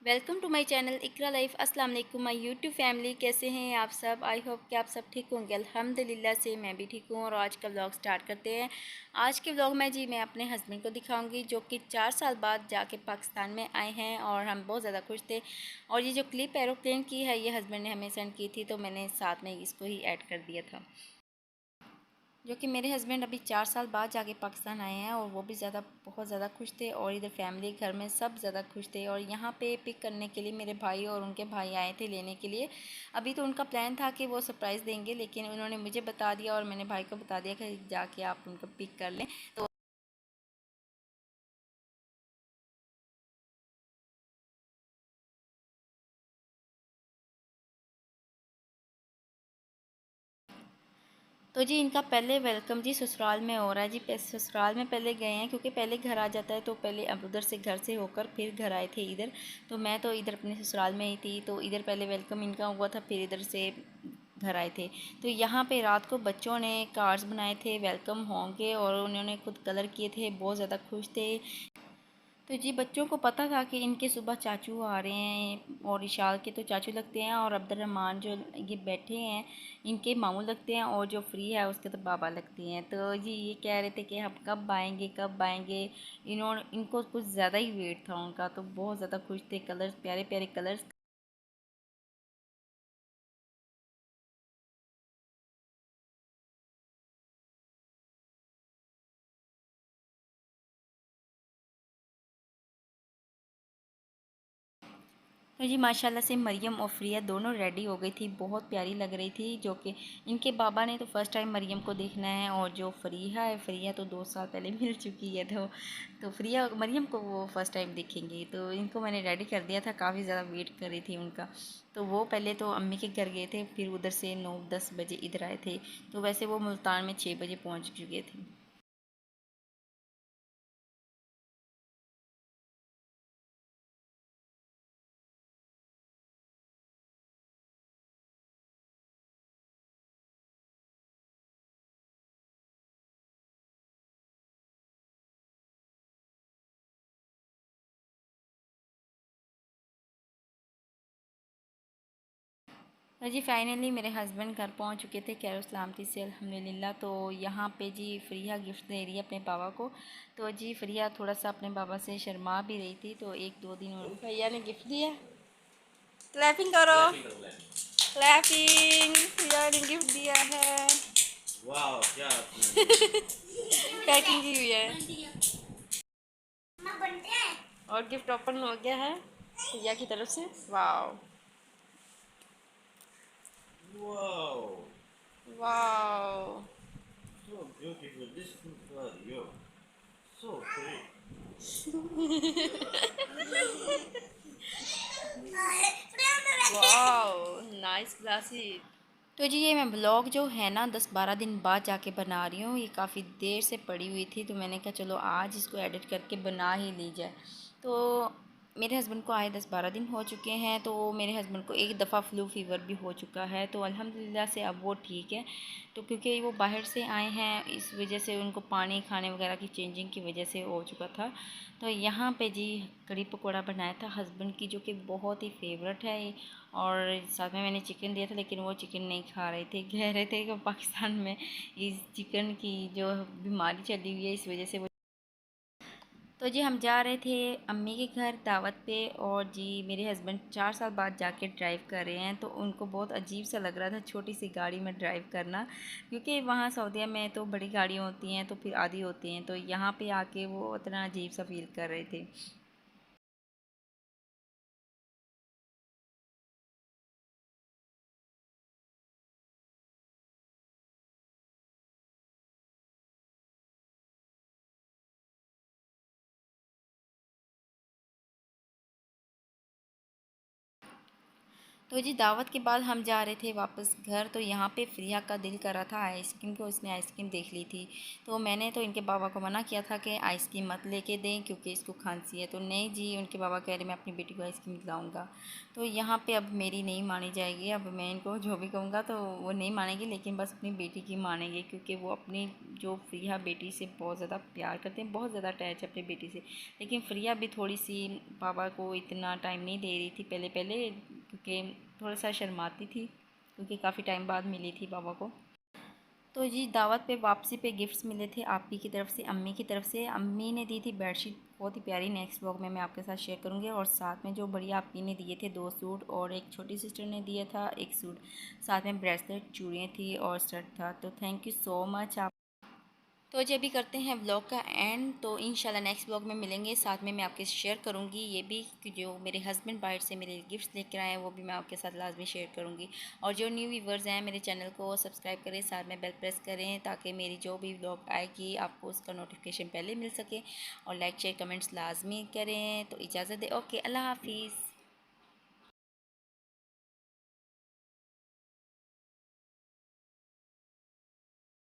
Welcome to my channel Iqra life. अस्सलाम वालेकुम my YouTube family, कैसे हैं आप सब। आई होप कि आप सब ठीक होंगे। अल्हम्दुलिल्लाह से मैं भी ठीक हूँ। और आज का व्लॉग स्टार्ट करते हैं। आज के व्लॉग में जी मैं अपने हस्बैंड को दिखाऊंगी जो कि 4 साल बाद जाके पाकिस्तान में आए हैं और हम बहुत ज़्यादा खुश थे। और ये जो क्लिप एरोप्लेन की है ये हस्बैंड ने हमें सेंड की थी, तो मैंने साथ में इसको ही ऐड कर दिया था। जो कि मेरे हस्बैंड अभी 4 साल बाद जाके पाकिस्तान आए हैं और वो भी बहुत ज़्यादा खुश थे। और इधर फैमिली घर में सब ज़्यादा खुश थे। और यहाँ पे पिक करने के लिए मेरे भाई और उनके भाई आए थे लेने के लिए। अभी तो उनका प्लान था कि वो सरप्राइज़ देंगे, लेकिन उन्होंने मुझे बता दिया और मैंने भाई को बता दिया कि जाके आप उनको पिक कर लें। तो जी इनका पहले वेलकम जी ससुराल में हो रहा है। जी ससुराल में पहले गए हैं, क्योंकि पहले घर आ जाता है तो पहले अब उधर से घर से होकर फिर घर आए थे इधर। तो मैं तो इधर अपने ससुराल में ही थी, तो इधर पहले वेलकम इनका हुआ था, फिर इधर से घर आए थे। तो यहाँ पे रात को बच्चों ने कार्ड्स बनाए थे वेलकम होंगे और उन्होंने खुद कलर किए थे, बहुत ज़्यादा खुश थे। तो जी बच्चों को पता था कि इनके सुबह चाचू आ रहे हैं, और इशाल के तो चाचू लगते हैं और अब्दुर्रहमान जो ये बैठे हैं इनके मामू लगते हैं, और जो फ्री है उसके तो बाबा लगते हैं। तो जी ये कह रहे थे कि हम कब आएंगे कब आएंगे। इनको कुछ ज़्यादा ही वेट था उनका, तो बहुत ज़्यादा खुश थे। कलर्स प्यारे प्यारे कलर्स। तो जी माशाल्लाह से मरियम और फ्रिया दोनों रेडी हो गई थी, बहुत प्यारी लग रही थी। जो कि इनके बाबा ने तो फ़र्स्ट टाइम मरियम को देखना है, और जो फ़रिया है फ़रिया तो 2 साल पहले मिल चुकी है। तो फ़रिया मरियम को वो फ़र्स्ट टाइम देखेंगी। तो इनको मैंने रेडी कर दिया था, काफ़ी ज़्यादा वेट कर रही थी उनका। तो वो पहले तो अम्मी के घर गए थे, फिर उधर से 9-10 बजे इधर आए थे। तो वैसे वो मुल्तान में 6 बजे पहुँच चुके थे। तो जी फाइनली मेरे हस्बैंड घर पहुंच चुके थे खैर सलामती से अल्हम्दुलिल्लाह। तो यहाँ पे जी फ़रिया गिफ्ट दे रही है अपने बाबा को। तो जी फ़रिया थोड़ा सा अपने बाबा से शर्मा भी रही थी, तो 1-2 दिन भैया ने गिफ्ट दिया। क्लैपिंग करो। क्लैपिंग। भैया ने गिफ्ट दिया है। वाह क्या पैकिंग की हुई है और गिफ्ट ओपन हो गया है भैया की तरफ से। वाह वाह। So beautiful. This is for you. So pretty. Wow nice glasses. तो जी ये मैं ब्लॉग जो है ना 10-12 दिन बाद जाके बना रही हूँ। ये काफ़ी देर से पड़ी हुई थी, तो मैंने कहा चलो आज इसको एडिट करके बना ही ली जाए। तो मेरे हस्बैंड को आए 10-12 दिन हो चुके हैं। तो मेरे हस्बैंड को एक दफ़ा फ्लू फ़ीवर भी हो चुका है, तो अल्हम्दुलिल्लाह से अब वो ठीक है। तो क्योंकि वो बाहर से आए हैं इस वजह से उनको पानी खाने वगैरह की चेंजिंग की वजह से हो चुका था। तो यहाँ पे जी कढ़ी पकौड़ा बनाया था हस्बैंड की, जो कि बहुत ही फेवरेट है। और साथ में मैंने चिकन दिया था, लेकिन वो चिकन नहीं खा रहे थे, कह रहे थे कि पाकिस्तान में इस चिकन की जो बीमारी चली हुई है इस वजह से वो। तो जी हम जा रहे थे अम्मी के घर दावत पे। और जी मेरे हस्बैंड 4 साल बाद जाके ड्राइव कर रहे हैं, तो उनको बहुत अजीब सा लग रहा था छोटी सी गाड़ी में ड्राइव करना। क्योंकि वहाँ सऊदीया में तो बड़ी गाड़ियाँ होती हैं तो फिर आधी होती हैं, तो यहाँ पे आके वो इतना अजीब सा फील कर रहे थे। तो जी दावत के बाद हम जा रहे थे वापस घर, तो यहाँ पे फ़रिया का दिल कर रहा था आइसक्रीम को, उसने आइसक्रीम देख ली थी। तो मैंने तो इनके बाबा को मना किया था कि आइसक्रीम मत लेके दें क्योंकि इसको खांसी है। तो नहीं जी, उनके बाबा कह रहे मैं अपनी बेटी को आइसक्रीम दिलाऊँगा। तो यहाँ पे अब मेरी नहीं मानी जाएगी, अब मैं इनको जो भी कहूँगा तो वो नहीं मानेंगे, लेकिन बस अपनी बेटी की मानेंगे क्योंकि वो अपनी जो फ़रिया बेटी से बहुत ज़्यादा प्यार करते हैं, बहुत ज़्यादा अटैच है अपनी बेटी से। लेकिन फ़रिया भी थोड़ी सी पापा को इतना टाइम नहीं दे रही थी पहले पहले, क्योंकि थोड़ा सा शर्माती थी क्योंकि काफ़ी टाइम बाद मिली थी पापा को। तो जी दावत पे वापसी पे गिफ्ट्स मिले थे आपी की तरफ से, अम्मी की तरफ से। अम्मी ने दी थी बेडशीट बहुत ही प्यारी, नेक्स्ट ब्लॉग में मैं आपके साथ शेयर करूँगी। और साथ में जो बढ़िया आपी ने दिए थे 2 सूट, और एक छोटी सिस्टर ने दिया था 1 सूट। साथ में ब्रेसलेट, चूड़ियाँ थी और स्टड था। तो थैंक यू सो मच आप। तो जी अभी करते हैं ब्लॉग का एंड, तो इंशाल्लाह नेक्स्ट ब्लॉग में मिलेंगे। साथ में मैं आपके शेयर करूँगी ये भी कि जो मेरे हस्बैंड बाहर से मेरे गिफ्ट्स लेकर आए हैं वो भी मैं आपके साथ लाजमी शेयर करूँगी। और जो न्यू व्यूवर्स हैं मेरे चैनल को सब्सक्राइब करें, साथ में बेल प्रेस करें ताकि मेरी जो भी ब्लॉग आएगी आपको उसका नोटिफिकेशन पहले मिल सके। और लाइक शेयर कमेंट्स लाजमी करें। तो इजाज़त दें, ओके, अल्लाह हाफिज़।